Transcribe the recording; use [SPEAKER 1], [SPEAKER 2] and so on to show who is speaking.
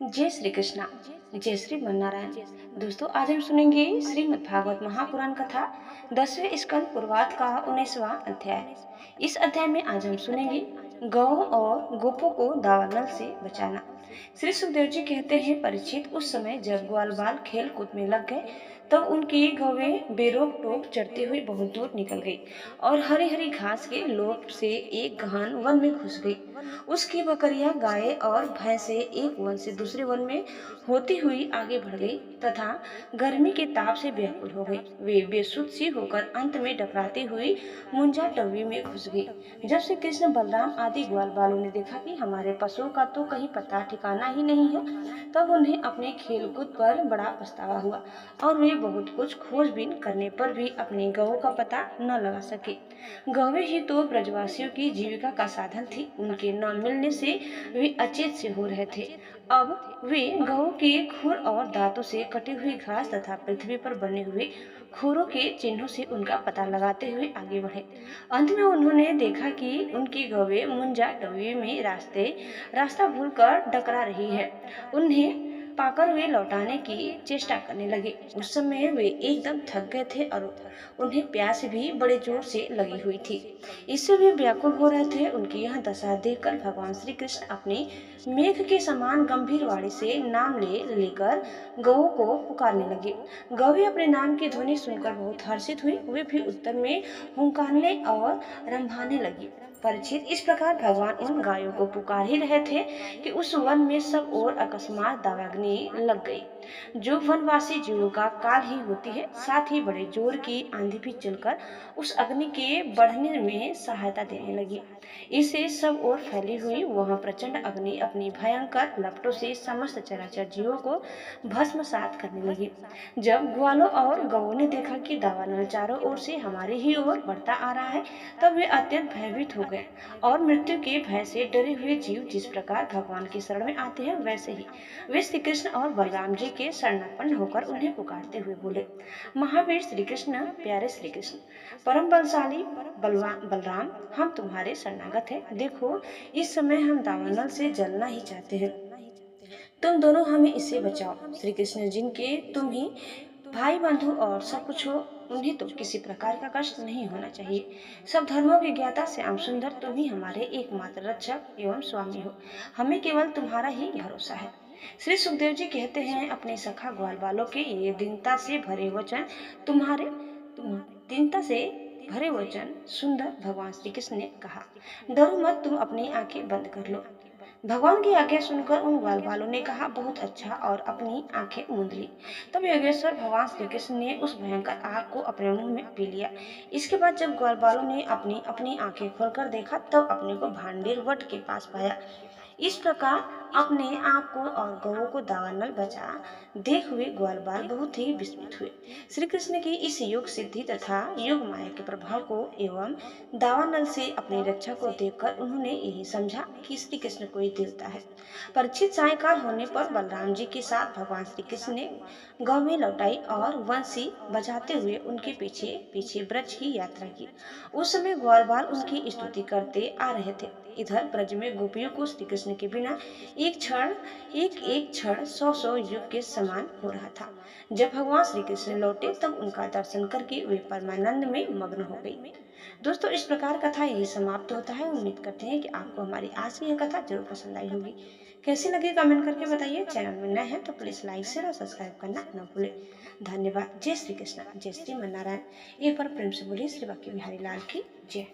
[SPEAKER 1] जय श्री कृष्णा। जय श्री नारायण। दोस्तों, आज हम सुनेंगे श्रीमद् भागवत महापुराण कथा 10वें स्कंद पूर्वार्ध का 19वां अध्याय। इस अध्याय में आज हम सुनेंगे गौ और गोपों को दावानल से बचाना। श्री सुखदेव जी कहते हैं, परीक्षित, उस समय जब ग्वाल बाल खेल कूद में लग गए तब उनकी गौवें बेरोक टोक चढ़ती हुई बहुत दूर निकल गई और हरी हरी घास के लोभ से एक गहन वन में घुस गई। उसकी बकरियां, गायें और भैंसें एक वन से दूसरे वन में होती हुई आगे बढ़ गई तथा गर्मी के ताप से व्याकुल हो गई। वे बेसुध सी होकर अंत में डकराती हुई मुंजा टवी में घुस गई। जब श्री कृष्ण, बलराम आदि ग्वाल बालों ने देखा कि हमारे पशुओं का तो कहीं पता ठिकाना ही नहीं है, तब उन्हें अपने खेलकूद पर बड़ा पछतावा हुआ और वे बहुत कुछ खोजबीन करने पर भी अपनी गौ का पता न लगा सके। गौवें ही तो ब्रजवासियों की जीविका का साधन थी। उनके न मिलने से वे अचेत से हो रहे थे। अब वे गौ के खुर और दांतों से कटी हुई घास तथा पृथ्वी पर बने हुए खुरों के चिन्हों से उनका पता लगाते हुए आगे बढ़े। अंत में उन्होंने देखा कि उनकी गौवें मुंजा टवी में रास्ता भूलकर डकरा रही है। उन्हें पाकर वे लौटाने की चेष्टा करने लगे। उस समय वे एकदम थक गए थे और उन्हें प्यास भी बड़े जोर से लगी हुई थी। इससे वे व्याकुल हो रहे थे। उनकी यह दशा देखकर भगवान श्री कृष्ण अपनी मेघ के समान गंभीर वाणी से नाम लेकर गौ को पुकारने लगे। गौएं अपने नाम की ध्वनि सुनकर बहुत हर्षित हुई। वे भी उत्तर में हुंकारने और रंभाने लगी। परीक्षित, इस प्रकार भगवान उन गायों को पुकार ही रहे थे कि उस वन में सब ओर अकस्मात दावाग्नि लग गई, जो वनवासी जीवों का काल ही होती है। साथ ही बड़े जोर की आंधी भी चलकर उस अग्नि के बढ़ने में सहायता देने लगी। इससे सब ओर फैली हुई वह प्रचंड अग्नि अपनी भयंकर लपटों से समस्त चराचर जीवों को भस्मसात करने लगी। जब ग्वालों और गौओं ने देखा कि दावानल चारों ओर से हमारे ही ओर बढ़ता आ रहा है, तब वे अत्यंत भयभीत हो गए और मृत्यु के भय से डरे हुए जीव जिस प्रकार भगवान की शरण में आते हैं, वैसे ही वे श्री कृष्ण और बलराम जी के शरणापन्न होकर उन्हें पुकारते हुए बोले, महावीर श्री कृष्ण, प्यारे श्री कृष्ण, परम बलशाली बलराम, हम तुम्हारे शरणागत हैं। देखो, इस समय हम दावानल से जलना ही चाहते हैं। तुम दोनों हमें इससे बचाओ। श्री कृष्ण, जिनके तुम ही भाई बंधु और सब कुछ हो, उन्हें तो किसी प्रकार का कष्ट नहीं होना चाहिए। सब धर्मों के ज्ञाता श्याम सुंदर, तुम ही हमारे एकमात्र रक्षक एवं स्वामी हो। हमें केवल तुम्हारा ही भरोसा है। श्री सुखदेव जी कहते हैं, अपने सखा ग्वाल बालों के ये दीनता से भरे वचन सुंदर भगवान श्री कृष्ण ने कहा, डरो मत, तुम अपनी आंखें बंद कर लो। भगवान की आज्ञा सुनकर उन ग्वाल बालों ने कहा, बहुत अच्छा, और अपनी आंखें मूंद ली। तब योगेश्वर भगवान श्री कृष्ण ने उस भयंकर आग को अपने मुंह में पी लिया। इसके बाद जब ग्वाल बालों ने अपनी अपनी आंखें खोलकर देखा, तब अपने को भांडेर वट के पास पाया। इस प्रकार अपने आप को और गौओं को दावानल बचा देख हुए ग्वाल बाल बहुत ही विस्मित हुए। श्री कृष्ण की इस योग सिद्धि तथा योग माया के प्रभाव को एवं दावानल से अपनी रक्षा को देखकर उन्होंने यही समझा कि श्री कृष्ण कोई देवता है। परीक्षित, सायंकाल होने पर बलराम जी के साथ भगवान श्री कृष्ण ने गौवें लौटाई और वंशी बजाते हुए उनके पीछे पीछे ब्रज की यात्रा की। उस समय ग्वाल बाल उनकी स्तुति करते आ रहे थे। इधर ब्रज में गोपियों को श्री कृष्ण के बिना एक एक क्षण 100 युग के समान हो रहा था। जब भगवान श्री कृष्ण लौटे, तब उनका दर्शन करके वे परमानंद में मग्न हो गई। दोस्तों, इस प्रकार कथा यही समाप्त होता है। उम्मीद करते हैं कि आपको हमारी आज की यह कथा जरूर पसंद आई होगी। कैसी लगी कमेंट करके बताइए। चैनल में नए हैं तो प्लीज लाइक शेयर और सब्सक्राइब करना न भूलें। धन्यवाद। जय श्री कृष्ण, जय श्री नारायण। एक बार प्रेम से बोलिए श्री बांके बिहारी लाल की जय।